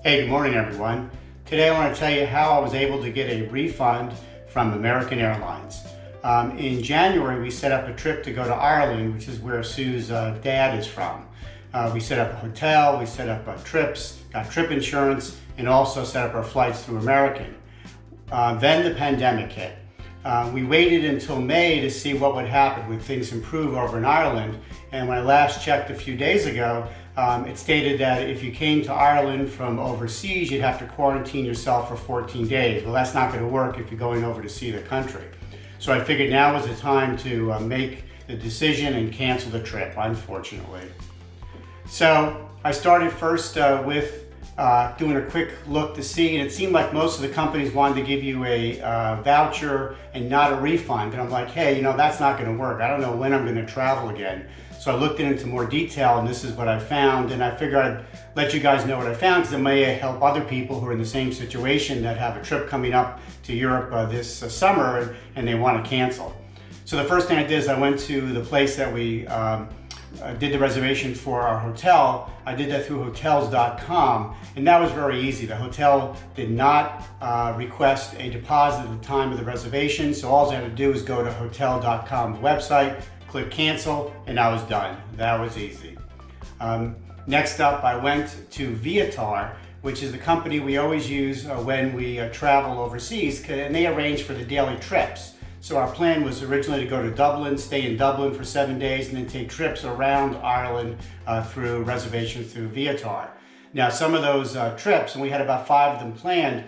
Hey, good morning everyone. Today I want to tell you how I was able to get a refund from American Airlines. In January we set up a trip to go to Ireland, which is where Sue's dad is from. We set up a hotel, we set up trips, got trip insurance, and also set up our flights through American. Then the pandemic hit. We waited until May to see what would happen. Would things improve over in Ireland? And when I last checked a few days ago, it stated that if you came to Ireland from overseas, you'd have to quarantine yourself for 14 days. Well, that's not going to work if you're going over to see the country. So I figured now was the time to make the decision and cancel the trip, unfortunately. So I started first with doing a quick look to see, and it seemed like most of the companies wanted to give you a voucher and not a refund. And I'm like, hey, that's not going to work. I don't know when I'm going to travel again. So I looked into more detail, and this is what I found. And I figured I'd let you guys know what I found, because it may help other people who are in the same situation that have a trip coming up to Europe this summer and they want to cancel. So the first thing I did is I went to the place that we did the reservation for our hotel. I did that through Hotels.com, and that was very easy. The hotel did not request a deposit at the time of the reservation, so all I had to do was go to Hotel.com's website, click cancel, and I was done. That was easy. Next up, I went to Viator, which is the company we always use when we travel overseas, and they arrange for the daily trips. So our plan was originally to go to Dublin, stay in Dublin for 7 days, and then take trips around Ireland through reservations through Viator. Now, some of those trips, and we had about 5 of them planned,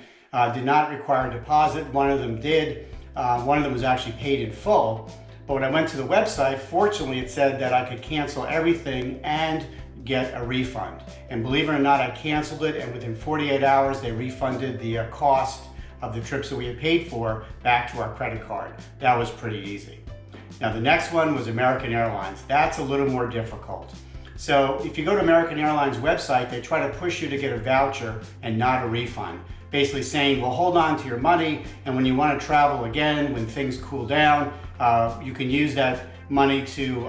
did not require a deposit. One of them did. One of them was actually paid in full. But when I went to the website, fortunately, it said that I could cancel everything and get a refund. And believe it or not, I canceled it, and within 48 hours, they refunded the cost of the trips that we had paid for back to our credit card. That was pretty easy. Now, the next one was American Airlines. That's a little more difficult. So if you go to American Airlines website, they try to push you to get a voucher and not a refund. Basically saying, well, hold on to your money, and when you want to travel again, when things cool down, you can use that money to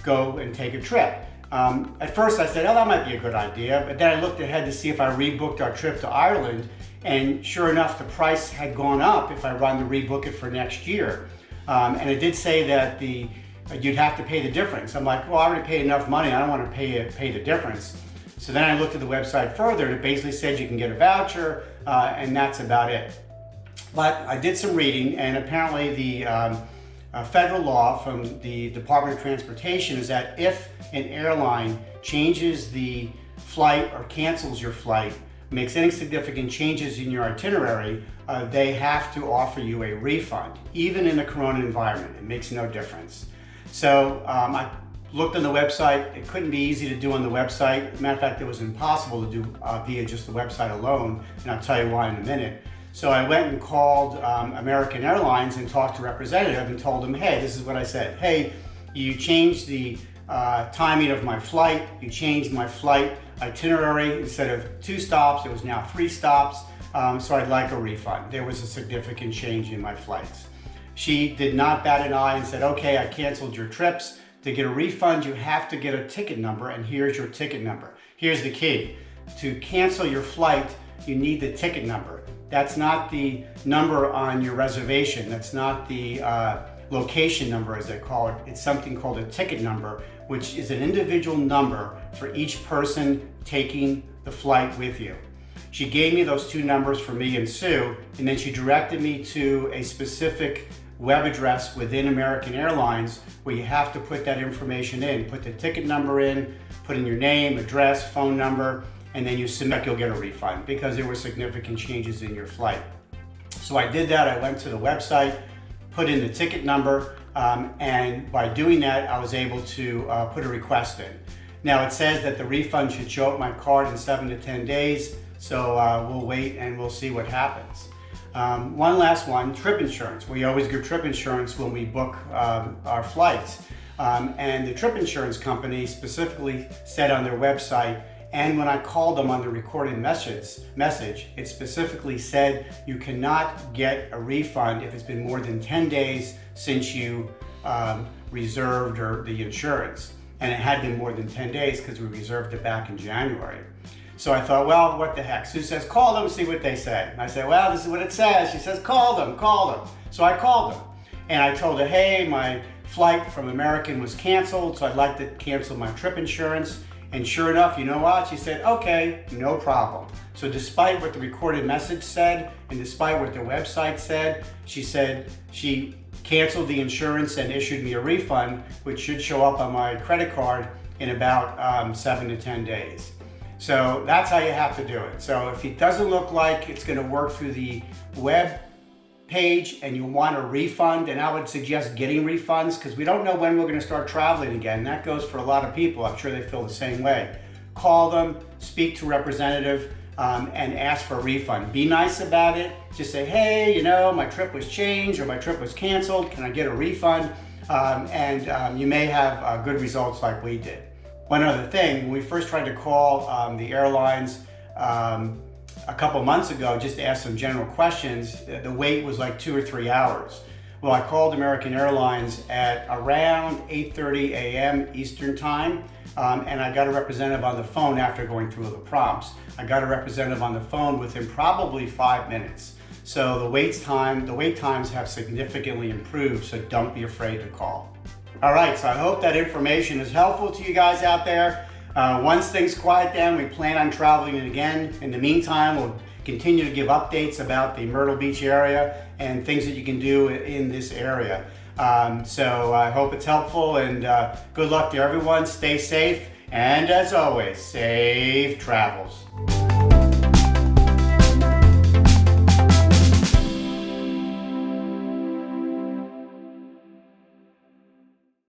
go and take a trip. At first I said, oh, that might be a good idea, but then I looked ahead to see if I rebooked our trip to Ireland, and sure enough, the price had gone up if I wanted to rebook it for next year. And it did say that you'd have to pay the difference. I'm like, well, I already paid enough money, I don't want to pay the difference. So then I looked at the website further, and it basically said you can get a voucher, and that's about it. But I did some reading, and apparently the federal law from the Department of Transportation is that if an airline changes the flight or cancels your flight, makes any significant changes in your itinerary, they have to offer you a refund, even in the corona environment. It makes no difference. So I looked on the website. It couldn't be easy to do on the website. Matter of fact, it was impossible to do via just the website alone, and I'll tell you why in a minute. So I went and called American Airlines and talked to a representative and told them, hey, this is what I said. Hey, you changed the timing of my flight. You changed my flight itinerary. Instead of 2 stops, it was now 3 stops. So I'd like a refund. There was a significant change in my flights. She did not bat an eye and said, okay, I canceled your trips. To get a refund, you have to get a ticket number, and here's your ticket number. Here's the key. To cancel your flight, you need the ticket number. That's not the number on your reservation. That's not the location number, as they call it. It's something called a ticket number, which is an individual number for each person taking the flight with you. She gave me those 2 numbers for me and Sue, and then she directed me to a specific web address within American Airlines where you have to put that information in. Put the ticket number in, put in your name, address, phone number, and then you submit, you'll get a refund because there were significant changes in your flight. So I did that. I went to the website, put in the ticket number, and by doing that, I was able to put a request in. Now it says that the refund should show up my card in 7 to 10 days, so we'll wait and we'll see what happens. One last one, trip insurance. We always give trip insurance when we book our flights. And the trip insurance company specifically said on their website, and when I called them on the recorded message, it specifically said you cannot get a refund if it's been more than 10 days since you reserved the insurance. And it had been more than 10 days because we reserved it back in January. So I thought, well, what the heck? Sue says, call them, see what they say. And I said, well, this is what it says. She says, call them, call them. So I called them and I told her, hey, my flight from American was canceled, so I'd like to cancel my trip insurance. And sure enough, you know what? She said, okay, no problem. So despite what the recorded message said, and despite what their website said, she said she canceled the insurance and issued me a refund, which should show up on my credit card in about 7 to 10 days. So that's how you have to do it. So if it doesn't look like it's going to work through the web page and you want a refund, and I would suggest getting refunds because we don't know when we're going to start traveling again. That goes for a lot of people. I'm sure they feel the same way. Call them, speak to a representative, and ask for a refund. Be nice about it. Just say, hey, you know, my trip was changed or my trip was canceled. Can I get a refund? You may have good results like we did. One other thing, when we first tried to call the airlines a couple months ago just to ask some general questions, the wait was like 2 or 3 hours. Well, I called American Airlines at around 8:30 a.m. Eastern time, and I got a representative on the phone after going through the prompts. I got a representative on the phone within probably 5 minutes. So the wait times have significantly improved, so don't be afraid to call. All right, so I hope that information is helpful to you guys out there. Once things quiet down, we plan on traveling again. In the meantime, we'll continue to give updates about the Myrtle Beach area and things that you can do in this area. So I hope it's helpful, and good luck to everyone. Stay safe, and as always, safe travels.